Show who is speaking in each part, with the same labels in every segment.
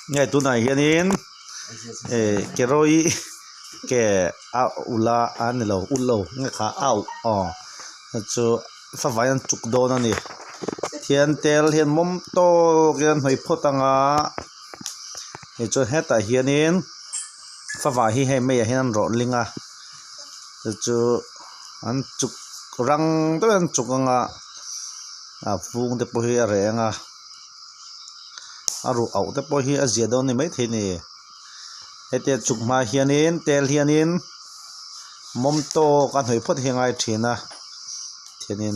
Speaker 1: ngay tu này hiện in cái rồi cái ula anh lâu ulo ngay khá cho phải vài anh chục đô nữa nè hiện tel hiện mắm to cái hơi phốt tăng cho hết tại hiện in phải vài hi hay mấy hiện rộn linh cho anh chục răng tới anh chục vùng để bôi rẻ rồi ảo để bôi hi azia đó này mấy thế này hết tiệt chục mà hiện in tel hiện in mắm to cái hơi phốt hiện ai thế na thế nên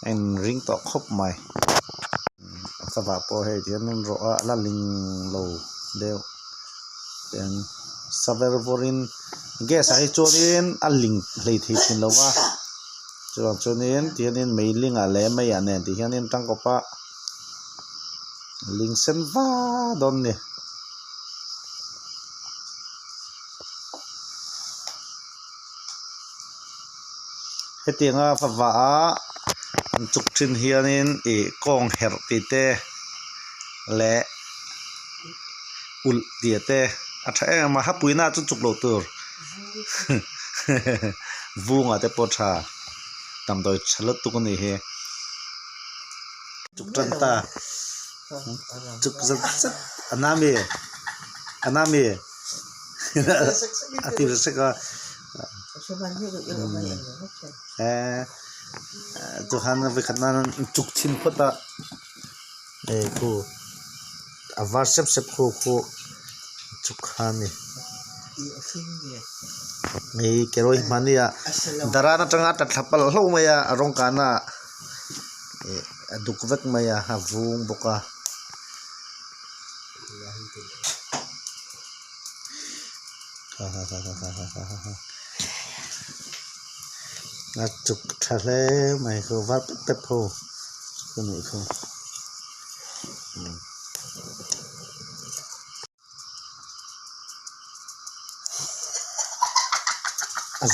Speaker 1: anh ring to khóc mày sao vào bôi hay thế nên rõ là linh lâu đều then Savervorin gas ai cho nên linh lấy thì xin lâu cho nên thế nên mấy linh lẽ mấy anh thì hiện nên tăng có pa linh sen va don nè hết tiếng phật vả chụp trên hiện nên con hẹt tê lẽ ul địa tê thế mà hấp bún na chút chụp lỗ tur vuông ở đây bớt trà tầm đôi chả lót tu con này he chụp chân ta chụp rất rất anh em tìm sẽ có tu han với khả năng chụp chín phút ta cô var sep cô chụp han này cái rồi mà nè dara na trăng at thapal lâu mày rong kana duk vek mày havung boka na chụp thale mày có vắt pep ho cái này không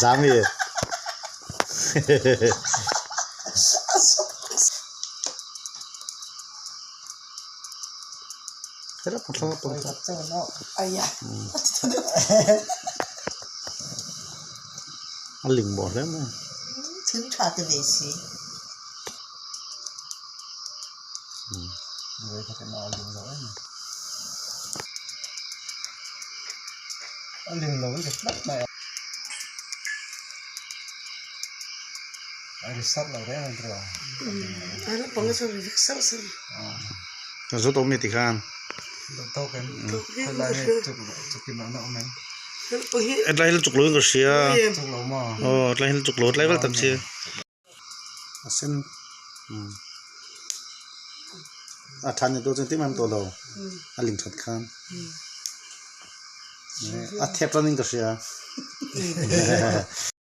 Speaker 1: dám gì thế là một anh lình bỏ đấy mà
Speaker 2: ถึง trả từ về xí
Speaker 3: người có thể nói lình lỗi lình lỗi được đất này ada sat lah dia nanti lah.
Speaker 2: Ada pengasar fixer sih.
Speaker 1: Rồi tôi mới thì khan.
Speaker 3: Tahu kan? Kalau ni cukup mana orang.
Speaker 1: At lain chục lối cái xia.
Speaker 3: Cukup lama.
Speaker 1: Lain chục lối lain tập xia. Sen. Than itu jadi mana tu lau. Aling chat khan. Thep running cái xia.